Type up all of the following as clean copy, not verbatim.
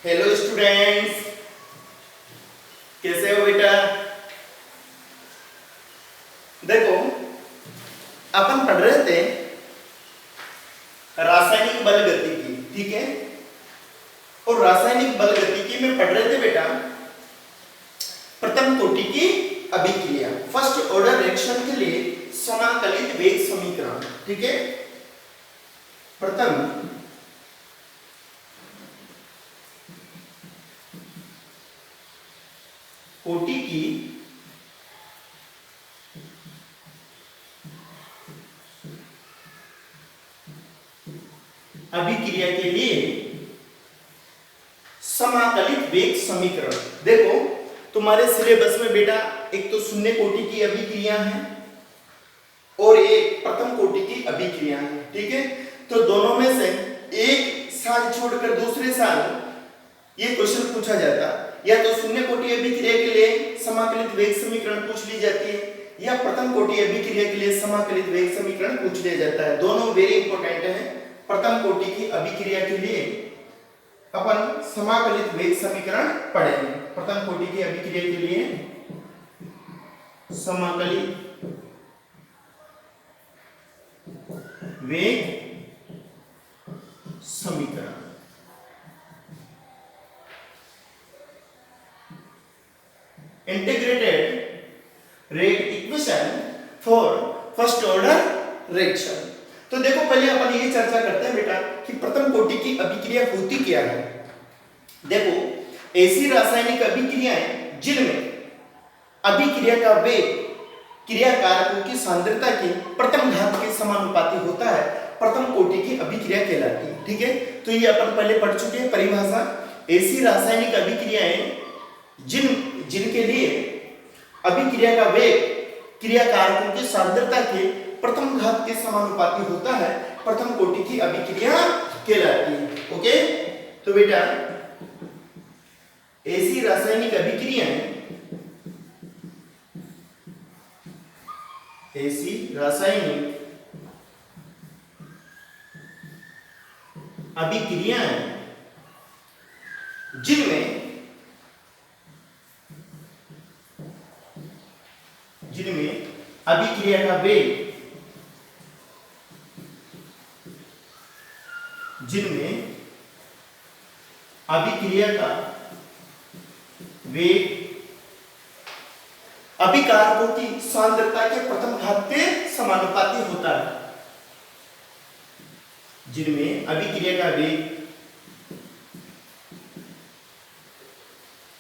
Hello students, कैसे हो बेटा। देखो, अपन पढ़ रहे थे रासायनिक बल गतिकी, ठीक है। और रासायनिक बल गतिकी में पढ़ रहे थे बेटा प्रथम कोटि की अभिक्रिया, फर्स्ट ऑर्डर रिएक्शन के लिए समाकलित वेग समीकरण, ठीक है। प्रथम कोटि की अभिक्रिया के लिए समाकलित वेग समीकरण। देखो, तुम्हारे सिलेबस में बेटा एक तो शून्य कोटि की अभिक्रिया है और एक प्रथम कोटि की अभिक्रिया है, ठीक है। तो दोनों में से एक साल छोड़कर दूसरे साल ये क्वेश्चन पूछा जाता, या तो शून्य कोटि अभिक्रिया के लिए समाकलित वेग समीकरण पूछ ली जाती है, या प्रथम कोटि अभिक्रिया के लिए समाकलित वेग समीकरण पूछ लिया जाता है। दोनों वेरी इंपॉर्टेंट है। प्रथम कोटि की अभिक्रिया के लिए अपन समाकलित वेग समीकरण पढ़ेंगे। प्रथम कोटि की अभिक्रिया के लिए समाकलित वेग समीकरण। Integrated rate equation for first order reaction. तो देखो, पहले अपन ये चर्चा करते हैं बेटा कि प्रथम कोटि की अभिक्रिया होती क्या है। देखो, ऐसी रासायनिक अभिक्रियाएं जिनमें अभिक्रिया का वेग क्रिया कारकों की सांद्रता के प्रथम घात के समानुपाती होता है, प्रथम कोटि की अभिक्रिया कहलाती है, ठीक है। तो ये अपन पहले पढ़ चुके हैं परिभाषा। ऐसी रासायनिक अभिक्रियाएं जिनके लिए अभिक्रिया का वेग क्रिया कारकों की सांद्रता के प्रथम घात के समानुपाती होता है, प्रथम कोटि की अभिक्रिया कहलाती है। ओके, तो बेटा ऐसी रासायनिक अभिक्रियाएं जिनमें अभिक्रिया का वेग अभिकारकों की सांद्रता के प्रथम घात के समानुपाती होता है, जिनमें अभिक्रिया का वेग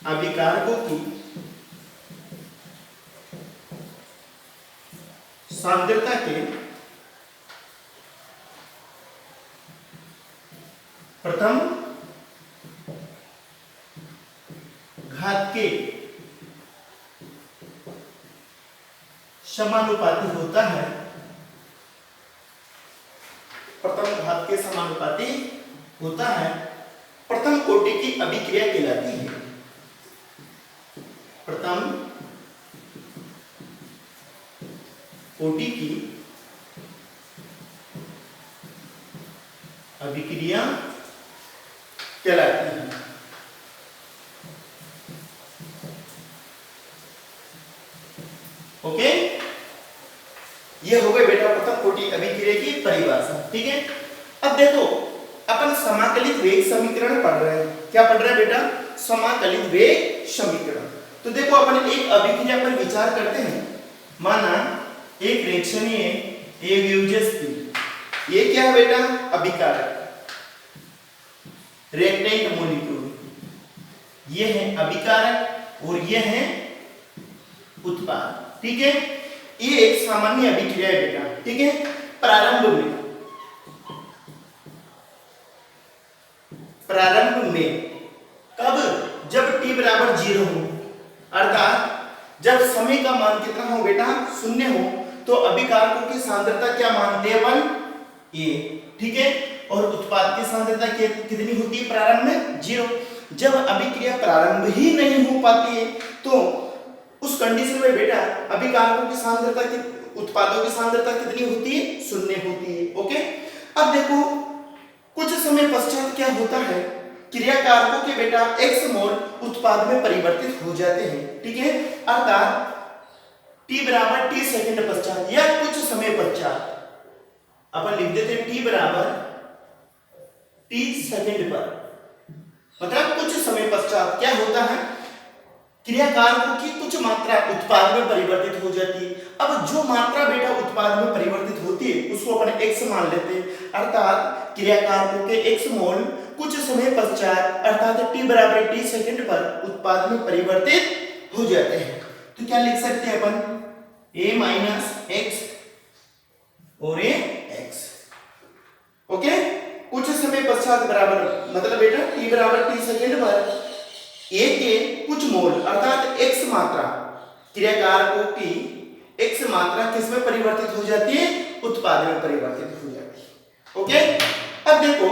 अभिकारकों की सांद्रता के प्रथम घात के समानुपाती होता है, प्रथम घात के समानुपाती होता है, प्रथम कोटि की अभिक्रिया कहलाती है। प्रथम कोटि की अभिक्रिया कहलाती है। ओके, ये हो गए बेटा प्रथम कोटि अभिक्रिया की परिभाषा, ठीक है। अब देखो, अपन समाकलित वेग समीकरण पढ़ रहे हैं। क्या पढ़ रहे हैं बेटा? समाकलित वेग समीकरण। तो देखो, अपन एक अभिक्रिया पर विचार करते हैं। माना एक रिएक्शन है, एक यूजेस थी। ये क्या है बेटा? अभिकारक, रिएक्टेंट मॉलिक्यूल। ये है अभिकारक और ये है उत्पाद, ठीक है। ये एक सामान्य अभिक्रिया है बेटा, ठीक है। प्रारंभ में कब? जब t बराबर 0 हो, अर्थात जब समय का मान कितना हो बेटा? 0 हो, तो अभिकारकों की सांद्रता क्या मानते हैं अपन? A, ठीक है। और उत्पाद की सांद्रता कितनी होती है प्रारंभ में? 0। जब अभिक्रिया प्रारंभ ही नहीं हो पाती है, तो उस कंडीशन में बेटा अभिकारकों की सांद्रता उत्पादों की सांद्रता कितनी होती है? 0 होती है। ओके, अब देखो, कुछ समय पश्चात क्या होता है? क्रियाकारकों के बेटा x मोल उत्पाद में परिवर्तित हो जाते हैं, ठीक है। अर्थात t बराबर t सेकंड पश्चात या कुछ समय पश्चात अपन लिख देते हैं t बराबर t सेकंड पर, मतलब कुछ समय पश्चात क्या होता है, क्रियाकारकों की कुछ मात्रा उत्पाद में परिवर्तित हो जाती है। अब जो मात्रा बेटा उत्पाद में परिवर्तित होती है उसको अपन x मान लेते हैं, अर्थात क्रियाकारकों के x मोल कुछ समय पश्चात अर्थात t बराबर t सेकंड पर उत्पाद में परिवर्तित हो जाते हैं। तो क्या लिख सकते हैं अपन, a माइनस x और a x, ओके। कुछ समय पश्चात बराबर मतलब बेटा t बराबर t सेकंड पर a के कुछ मोल अर्थात x मात्रा, क्रियाकारकों की x मात्रा किसमें परिवर्तित हो जाती है, उत्पाद में परिवर्तित हो जाती है, ओके। अब देखो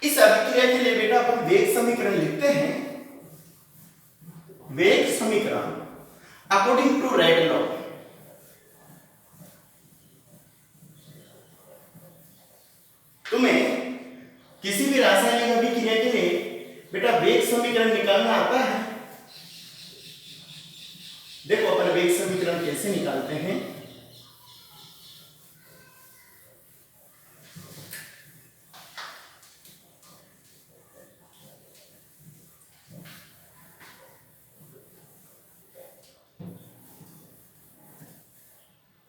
इस अभिक्रिया के लिए बेटा अपन वेग समीकरण लिखते हैं। वेग समीकरण अकॉर्डिंग टू रेड लॉ, तुम्हें किसी भी रासायनिक अभिक्रिया के लिए बेटा वेग समीकरण निकालना आता है। देखो अपन वेग समीकरण कैसे निकालते हैं।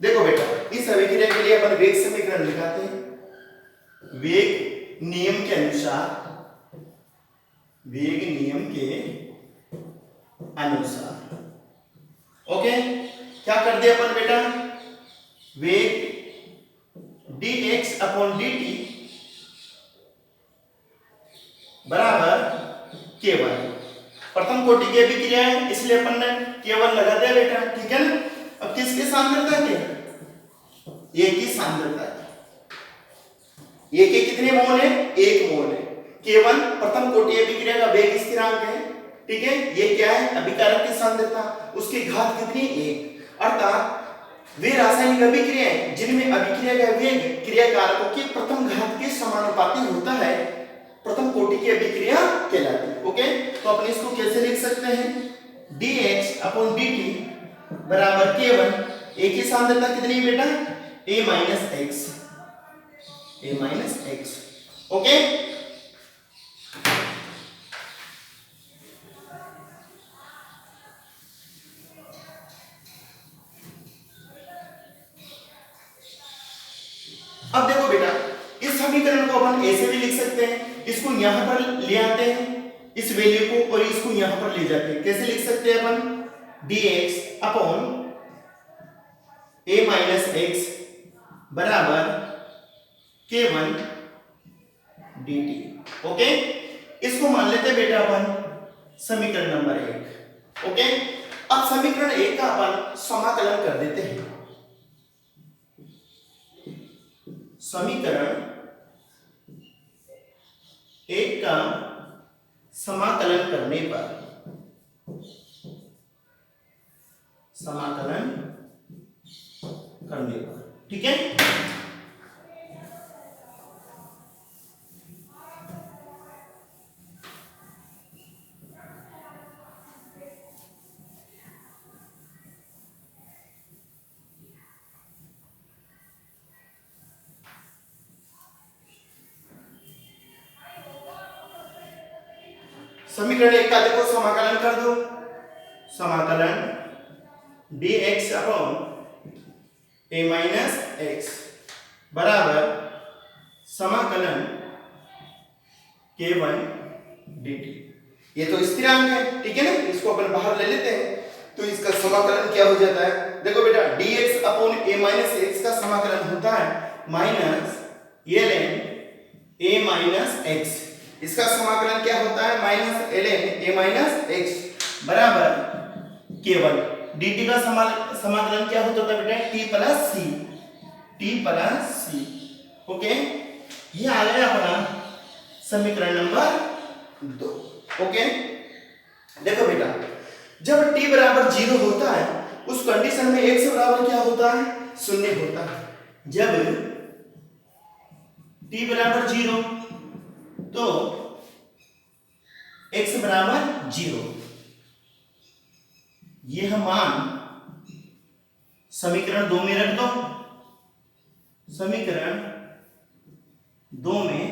देखो बेटा इस अभिक्रिया के लिए अपन वेग समीकरण लिखाते हैं। वेग नियम के अनुसार, वेग नियम के अनुसार, ओके। क्या कर दिया अपन बेटा, वेग dx अपॉन dt बराबर k1, प्रथम कोटि की अभिक्रिया है इसलिए अपन ने k1 लगा दिया बेटा, ठीक है ना। अब किसकी सांद्रता है, A की सांद्रता है। A के कितने मोल है, 1 मोल है। K1 प्रथम कोटि अभिक्रिया का वेग स्थिरांक है, ठीक है। ये क्या है, अभिकारक की सांद्रता, उसकी घात कितनी, 1। अर्थात वे रासायनिक अभिक्रियाएं जिनमें अभिक्रिया का वेग क्रियाकारकों की प्रथम घात के समानुपाती होता है प्रथम कोटि की अभिक्रिया कहलाती है, ओके। तो अपन इसको कैसे लिख सकते हैं, dx अपॉन dt बराबर k1, A की सांद्रता कितनी है बेटा, a माइनस x, ओके। अब देखो बेटा इस समीकरण को अपन ऐसे भी लिख सकते हैं, इसको यहां पर ले आते हैं इस वैल्यू को और इसको यहां पर ले जाते हैं। कैसे लिख सकते हैं अपन, dx upon a minus x बराबर k1 dt, ओके। इसको मान लेते हैं बेटा अपन समीकरण नंबर 1, ओके। अब समीकरण 1 का अपन समाकलन कर देते हैं। समीकरण 1 का समाकलन करने पर, समाकलन करने पर, ठीक है। समीकरण 1 का देखो समाकलन कर दो, समाकलन dx upon a minus x बराबर समाकलन k1 dt। ये तो स्थिरांक है, ठीक है ना, इसको अपन बाहर ले लेते हैं तो इसका समाकलन क्या हो जाता है। देखो बेटा dx upon a minus x का समाकलन होता है minus ln a minus x, इसका समाकलन क्या होता है, minus ln a minus x बराबर k1 dt का समाकलन क्या होता है बेटा, t प्लस c, ओके। ये आ गया अपना समीकरण नंबर 2, ओके। देखो बेटा जब t बराबर 0 होता है उस कंडीशन में x बराबर क्या होता है, 0 होता है। जब t बराबर 0 तो x बराबर 0, यह मान समीकरण 2 में रख दो। समीकरण 2 में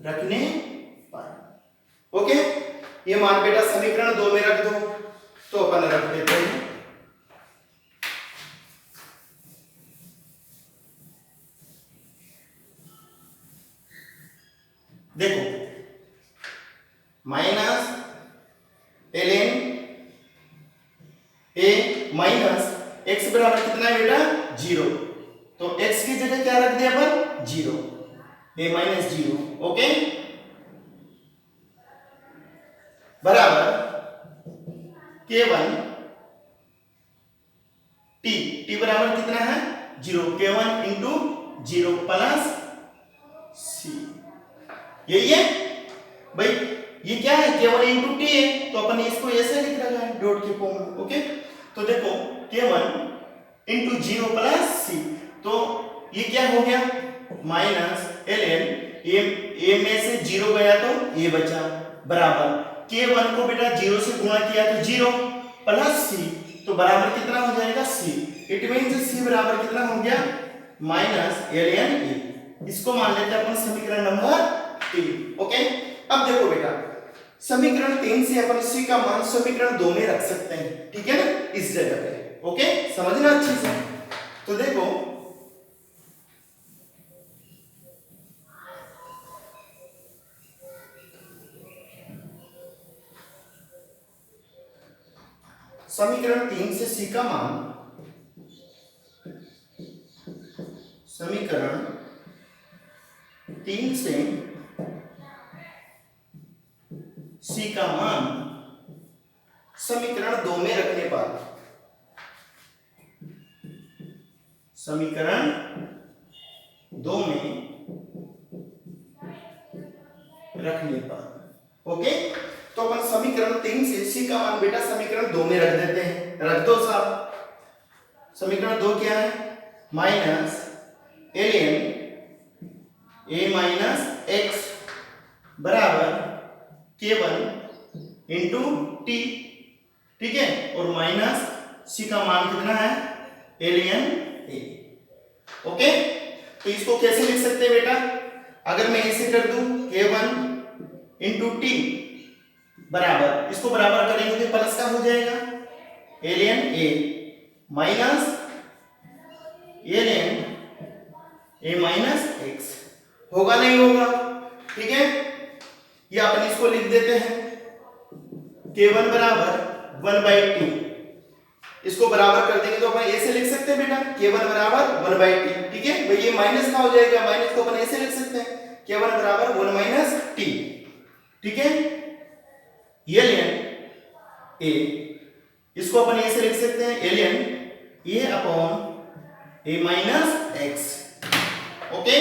रखने पर, ओके, ये मान बेटा समीकरण 2 में रख दो। तो अपन रख देते हैं, देखो minus ln a minus x बराबर कितना है बेटा 0, तो x की जगह क्या रख दिया अपन 0, a माइनस 0, ओके, बराबर k1 t बराबर कितना है 0, k1 इंटू 0 प्लस c, यही है भाई। ये क्या है k1 इंटू टी है, तो अपन इसको ऐसे लिख रहे हैं डॉट के फॉर्म में, ओके। तो देखो k1 इंटू 0 प्लस c, तो ये क्या हो गया माइनस ln a में से 0 गया तो a बचा, बराबर k1 को बेटा 0 से गुणा किया तो 0 प्लस c, तो बराबर कितना हो जाएगा c। इट मींस c बराबर कितना हो गया माइनस ln a। इसको मान लेते हैं अपन समीकरण नंबर 3, ओके। अब देखो बेटा समीकरण 3 से अपन c का मान समीकरण 2 में रख सकते हैं, ठीक है ना, इस जगह पे, ओके, समझना अच्छे से। तो देखो समीकरण 3 से c का मान, समीकरण 3 से c का मान समीकरण 2 में रखने पर, समीकरण 2 में रखने पर, ओके। तो अपन समीकरण 3 से c का मान बेटा समीकरण 2 में रख देते हैं, रख दो साहब। समीकरण 2 क्या है minus ln a minus x बराबर k1 इंटू टी, ठीक है, और माइनस c का मान कितना है ln a, ओके। तो इसको कैसे लिख सकते हैं बेटा, अगर मैं इसे कर दूं k1 इंटू टी बराबर, इसको बराबर करेंगे तो प्लस का हो जाएगा ln a minus ln a minus x, होगा नहीं होगा, ठीक है। ये अपन इसको लिख देते हैं k1 बराबर 1/t, इसको बराबर कर देंगे तो अपन ऐसे लिख सकते हैं बेटा k1 बराबर 1/t, ठीक है भाई। ये माइनस का हो जाएगा, माइनस को अपन ऐसे लिख सकते हैं k1 बराबर 1 माइनस t, ठीक है। ln a, इसको अपन ऐसे लिख सकते हैं ln a upon a minus x, okay.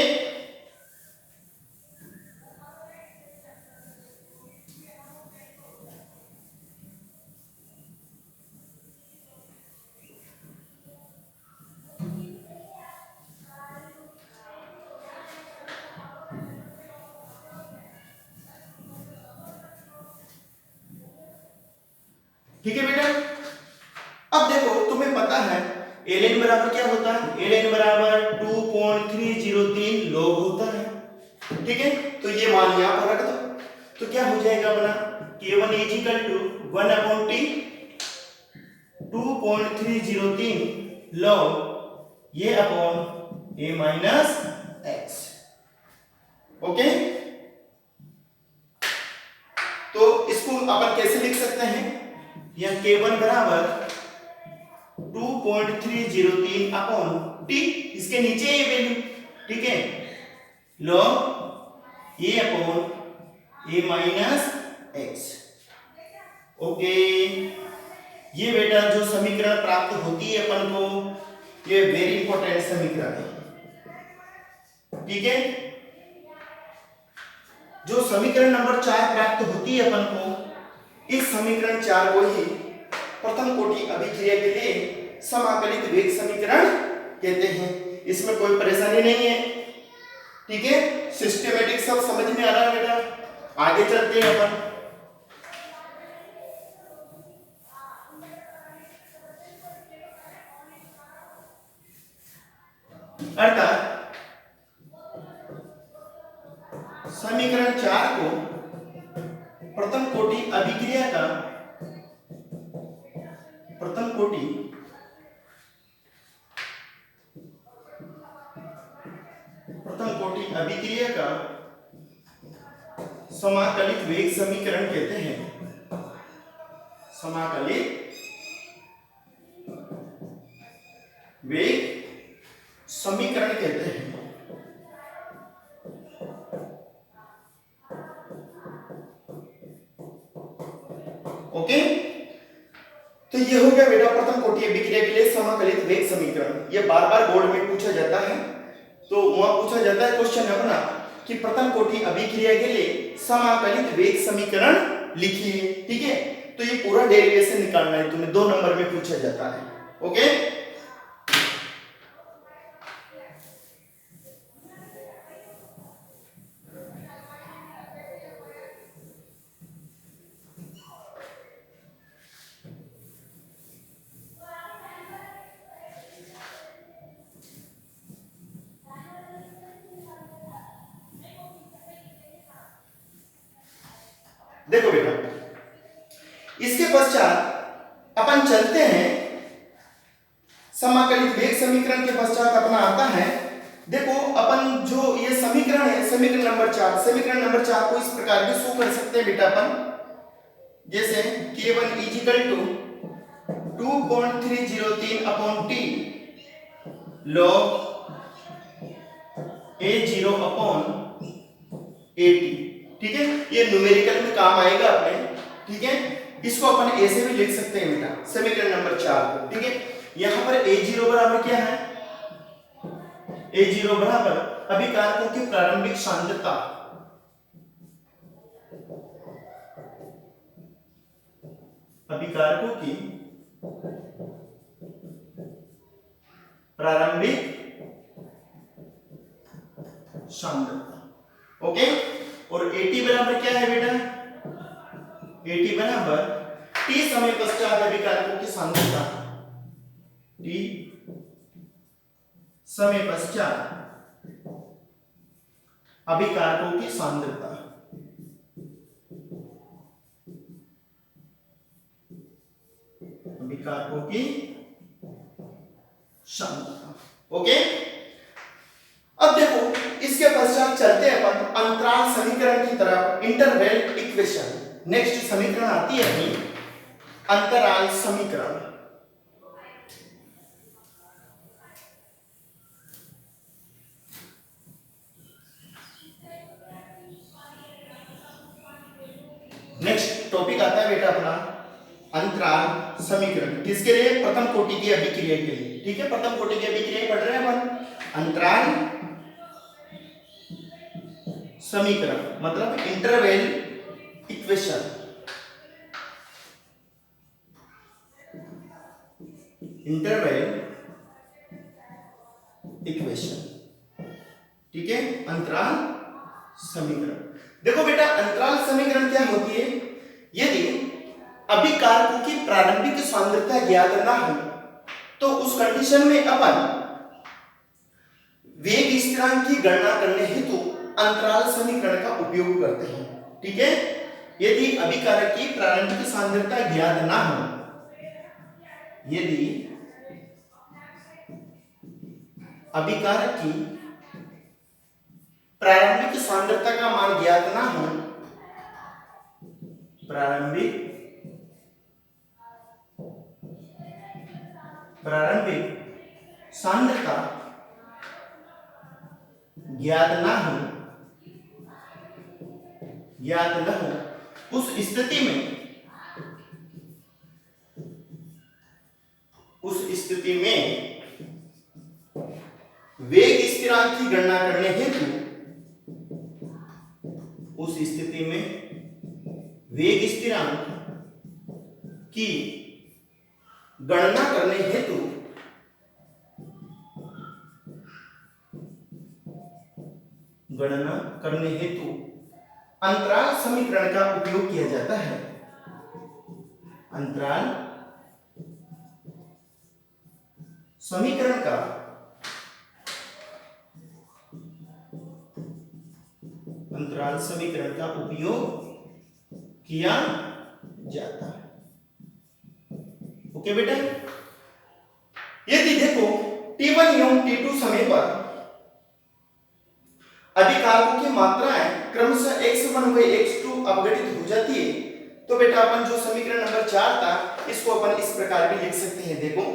ठीक है बेटा। अब देखो तुम्हें पता है ln बराबर क्या होता है, ln बराबर 2.303 log होता है, ठीक है। तो ये मान यहां पर रख दो, तो क्या हो जाएगा अपना k1 is equal to 1/t 2.303 log ये upon a minus x, okay. तो इसको अपन कैसे लिख सकते हैं, यह k1 बराबर 2.303 अपॉन t, इसके नीचे ये वैल्यू, ठीक है, log a upon a minus x, okay. ये बेटा जो समीकरण प्राप्त होती है अपन को, ये वेरी इंपॉर्टेंट समीकरण है, ठीक है। जो समीकरण नंबर 4 प्राप्त होती है अपन को, इस समीकरण 4 को ही प्रथम कोटि अभिक्रिया के लिए समाकलित वेग समीकरण कहते हैं। इसमें कोई परेशानी नहीं है, ठीक है, सिस्टमेटिक सब समझ में आ रहा है बेटा। आगे चलते हैं अपन। अर्थात समीकरण 4 को प्रथम कोटि अभिक्रिया का प्रथम कोटि अभिक्रिया का समाकलित वेग समीकरण कहते हैं। समाकलित वेग समीकरण कहते हैं। ओके, तो ये हो गया बेटा प्रथम कोटि अभिक्रिया के लिए समाकलित वेग समीकरण। ये बार बार बोर्ड में पूछा जाता है, तो वहां पूछा जाता है क्वेश्चन अपना कि प्रथम कोटि अभिक्रिया के लिए समाकलित वेग समीकरण लिखिए। ठीक है, तो ये पूरा डेरिवेशन निकालना है तुम्हें, 2 नंबर में पूछा जाता है। ओके, देखो बेटा, इसके पश्चात अपन चलते हैं समाकलित वेग समीकरण के पश्चात अपना आता है। देखो अपन जो ये समीकरण है, समीकरण नंबर 4, समीकरण नंबर 4 को इस प्रकार भी शो कर सकते हैं बेटा अपन, जैसे k1 = 2.303 upon t log a0 upon at। ठीक है, ये न्यूमेरिकल में काम आएगा अपने। ठीक है, इसको अपन ऐसे भी लिख सकते हैं बेटा समीकरण नंबर 4 को। ठीक है, यहां पर a0 बराबर क्या है, a0 बराबर अभिकारकों की प्रारंभिक सांद्रता, अभिकारकों की प्रारंभिक सांद्रता। ओके, और at बराबर क्या है बेटा, at बराबर t समय पश्चात अभिकारकों की सांद्रता, t समय पश्चात अभिकारकों की सांद्रता। अभिकारकों की सांद्रता। ओके, अब देखो इसके पश्चात चलते हैं अपन अंतराल समीकरण की तरफ, इंटरवल इक्वेशन। नेक्स्ट समीकरण आती है अपनी अंतराल समीकरण। नेक्स्ट टॉपिक आता है बेटा अपना अंतराल समीकरण, किसके लिए, प्रथम कोटि की अभिक्रिया के लिए। ठीक है, प्रथम कोटि की अभिक्रिया पढ़ रहे हैं अपन। अंतराल समीकरण मतलब इंटरवल इक्वेशन, इंटरवल इक्वेशन। ठीक है, अंतराल समीकरण। देखो बेटा अंतराल समीकरण क्या होती है, यदि अभिकारकों की प्रारंभिक सांद्रता ज्ञात ना हो तो उस कंडीशन में अपन वेग स्थिरांक की गणना करने हेतु अंतराल समीकरण का उपयोग करते हैं। ठीक है, यदि अभिकारक की प्रारंभिक सांद्रता ज्ञात ना हो, यदि अभिकारक की प्रारंभिक सांद्रता का मान ज्ञात ना हो, प्रारंभिक सांद्रता ज्ञात ना हो, उस स्थिति में वेग स्थिरांक की गणना करने हेतु, उस स्थिति में वेग स्थिरांक की गणना करने हेतु गणना करने हेतु अंतराल समीकरण का उपयोग किया जाता है। अंतराल समीकरण का उपयोग किया जाता है। ओके बेटा, यदि देखो T1 एवं T2 समय पर अभिकारकों की मात्राएं क्रमशः x1 व x2 अपघटित हो जाती है, तो बेटा अपन जो समीकरण नंबर 4 था इसको अपन इस प्रकार भी लिख सकते हैं। देखो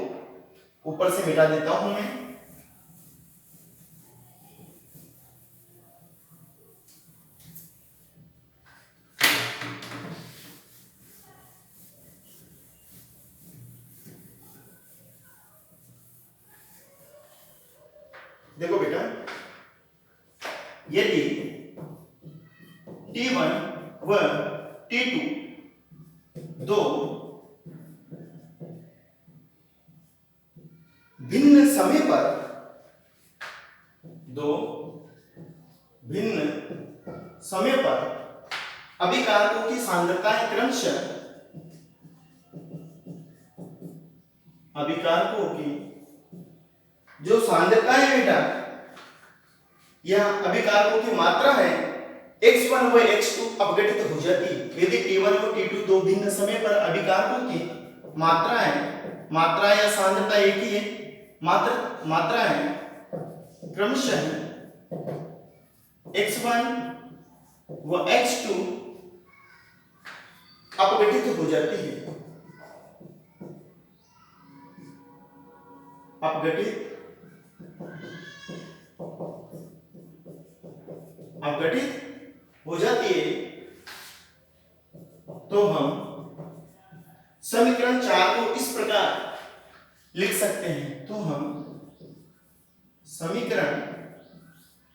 ऊपर से मिटा देता हूं मैं। देखो बेटा, यदि T1 व T2 दो भिन्न समय पर अभिकारकों की सांद्रताएं क्रमशः अभिकारकों की जो सांद्रता है बेटा या अभिकारकों की मात्रा है x1 व x2 अपघटित हो जाती है। यदि T1 और T2 दो भिन्न समय पर अभिकारकों की मात्रा या सांद्रता एक ही है, मात्रा है क्रमशः x1 व x2 अपघटित हो जाती है। अपघटित हो जाती है, तो हम समीकरण 4 को इस प्रकार लिख सकते हैं। तो हम समीकरण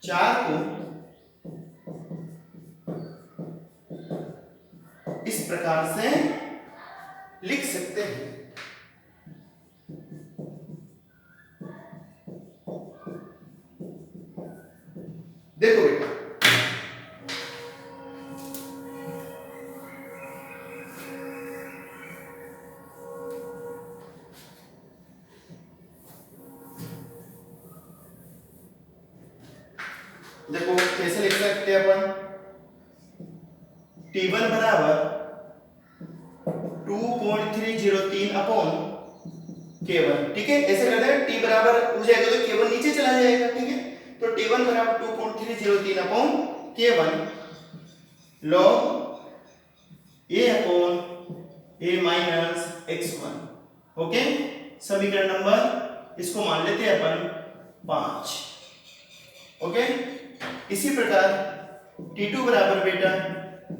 4 को इस प्रकार से लिख सकते हैं। देखो बेटा, देखो कैसे लिख सकते हैं अपन। T1 बराबर 2.303 अपॉन K1। ठीक है, ऐसे करते हैं। T बराबर हो जाएगा तो K1 नीचे चला जाएगा। ठीक है, तो T1 बराबर 2.303 upon K1 log A upon A minus x1। Okay, समीकरण नंबर इसको मान लेते हैं अपन 5। ओके, इसी प्रकार T2 बराबर बेटा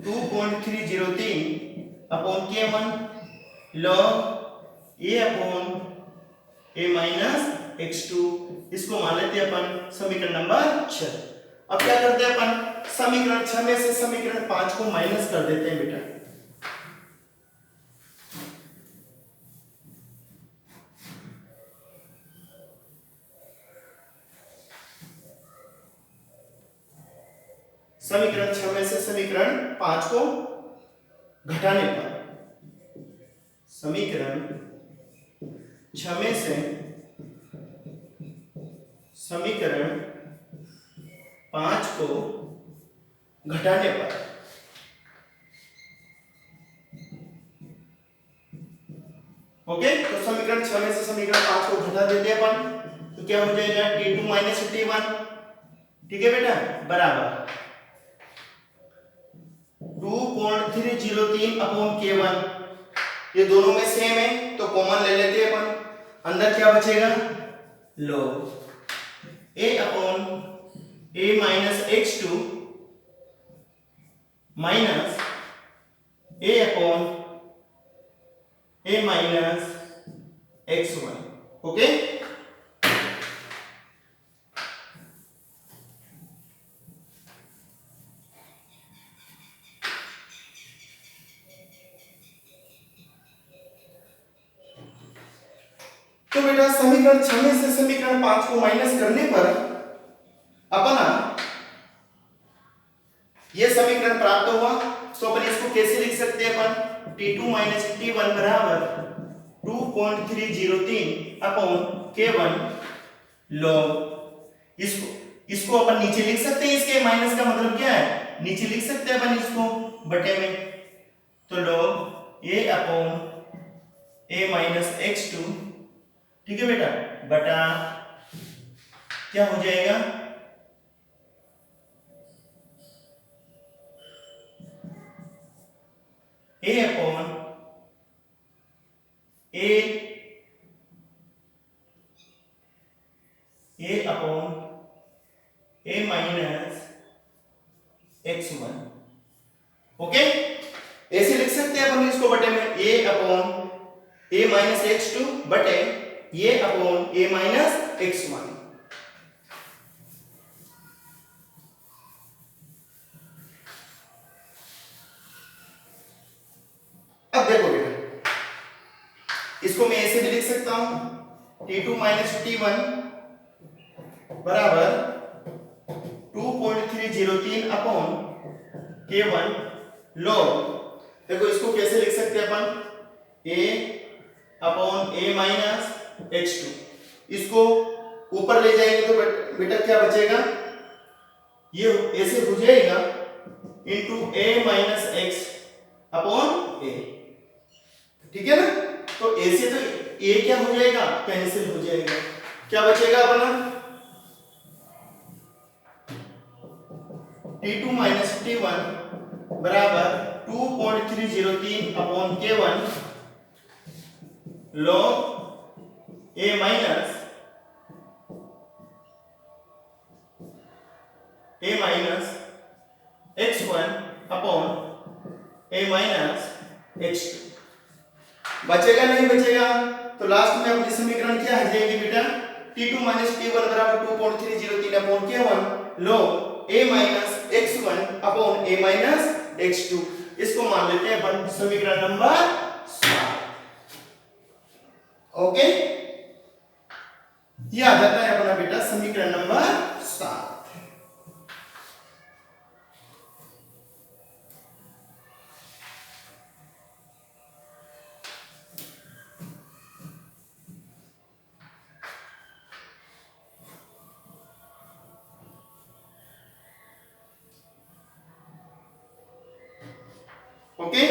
2.303 upon K1 log A upon A minus x2, इसको मान लेते हैं अपन समीकरण नंबर 6। अब क्या करते हैं अपन, समीकरण 6 में से समीकरण 5 को माइनस कर देते हैं बेटा। समीकरण 6 में से समीकरण 5 को घटाने पर समीकरण 6 में से समीकरण 5 को घटाने पर ओके, तो समीकरण 6 में से समीकरण 5 को घटा देते हैं अपन, तो क्या हो जाएगा T2 माइनस T1। ठीक है बेटा, बराबर 2.303 अपॉन K1, ये दोनों में सेम है तो कॉमन ले लेते हैं अपन। अंदर क्या बचेगा, log A upon A minus x2 minus A upon A minus x1। Okay, तो बेटा समीकरण 6 में से समीकरण 5 को माइनस करने पर अपना ये समीकरण प्राप्त हुआ। तो अपन इसको कैसे लिख सकते हैं? अपन T2 - T1 बराबर 2.303 अपॉन K1 log। इसको अपन नीचे लिख सकते हैं। इसके माइनस का मतलब क्या है? नीचे लिख सकते हैं अपन इसको बटे में। तो log a upon a minus x2, ठीक है बेटा, बटा क्या हो जाएगा? a upon a minus x1। Okay, ऐसे लिख सकते हैं अपन इसको बटे में a upon a minus x2 बटे a upon a minus x1। अब देखो बेटा, इसको मैं ऐसे भी लिख सकता हूं T2 - T1 बराबर 2.303 अपॉन K1 log। देखो इसको कैसे लिख सकते हैं अपन? a upon a minus x2। इसको ऊपर ले जाएंगे तो बेटा क्या बचेगा? ये ऐसे हो जाएगा into a minus x upon a, ठीक है ना? तो ऐसे तो a क्या हो जाएगा? कैंसिल हो जाएगा। क्या बचेगा अपना? T2 - T1 बराबर 2.303 upon K1 log a minus x1 upon a minus x2। बचेगा नहीं बचेगा? तो लास्ट में अपनी समीकरण क्या आ जाएगी बेटा? T2 - T1 बराबर 2.303 upon K1 log a minus x1 upon a minus x2। इसको मान लेते हैं अपन समीकरण नंबर 7। ओके, ये आ जाता है अपना बेटा समीकरण नंबर 7। ओके,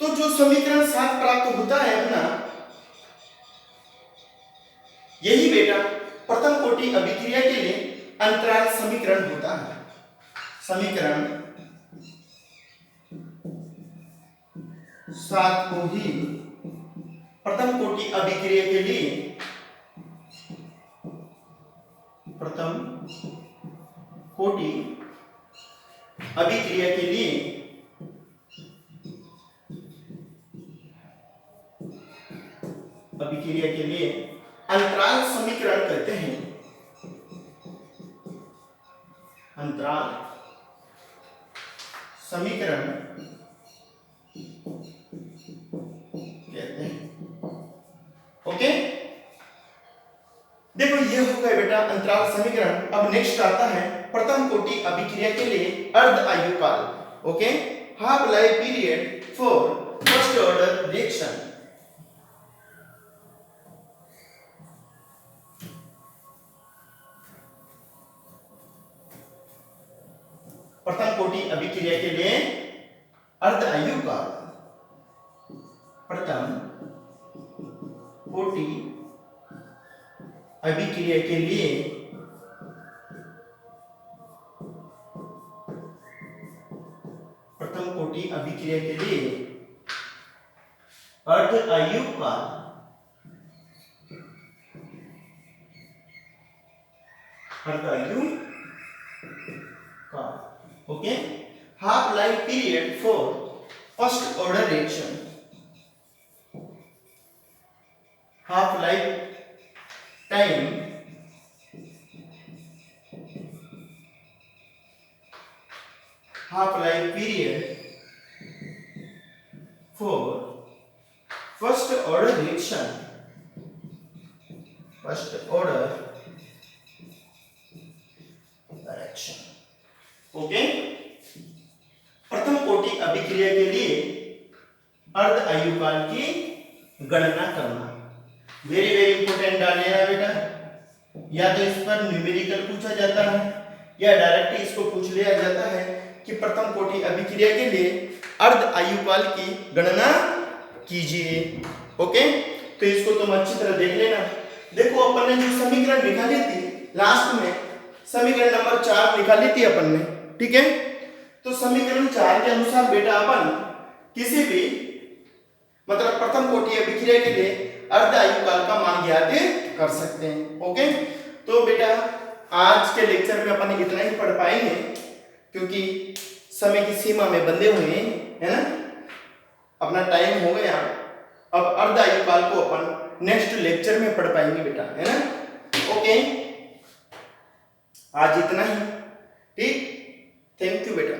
तो जो समीकरण 7 प्राप्त होता है अपना, यही बेटा प्रथम कोटि अभिक्रिया के लिए अंतराल समीकरण होता है। समीकरण 7 को ही प्रथम कोटि अभिक्रिया के लिए प्रथम कोटि अभिक्रिया के लिए अंतराल समीकरण कहते हैं। अंतराल समीकरण कहते हैं। ओके, देखो ये हो गया बेटा अंतराल समीकरण। अब नेक्स्ट आता है प्रथम कोटि अभिक्रिया के लिए अर्ध आयुकाल। Okay, half life period for first order reaction. प्रथम कोटि अभिक्रिया के लिए अर्ध आयुकाल। प्रथम कोटि अभिक्रिया के लिए प्रथम कोटि अभिक्रिया के लिए अर्ध आयुकाल। अर्ध आयुकाल। Okay, half life period for first order reaction. Half life time half life period for first order reaction. Okay, प्रथम कोटि अभिक्रिया के लिए अर्ध आयुकाल की गणना करना। वेरी वेरी इंपोर्टेंट डालने है बेटा, या तो इस पर न्यूमेरिकल पूछा जाता है या डायरेक्ट इसको पूछ लिया जाता है कि प्रथम कोटि अभिक्रिया के लिए अर्ध आयुकाल की गणना कीजिए। ओके, तो इसको तुम अच्छी तरह देख लेना। देखो अपन ने जो समीकरण निकाली थी लास्ट में, समीकरण नंबर 4 निकाली थी अपन ने, ठीक है। तो समीकरण 4 के अनुसार बेटा अपन किसी भी मतलब प्रथम कोटि अभिक्रिया के लिए अर्ध आयुकाल का मान ज्ञात कर सकते हैं। ओके, तो बेटा आज के लेक्चर में अपन इतना ही पढ़ पाएंगे क्योंकि समय की सीमा में बंधे हुए हैं, है ना, अपना टाइम हो गया। अब अर्ध आयुकाल को अपन नेक्स्ट लेक्चर में पढ़ पाएंगे बेटा, है ना। ओके, आज इतना ही, ठीक, थैंक यू बेटा।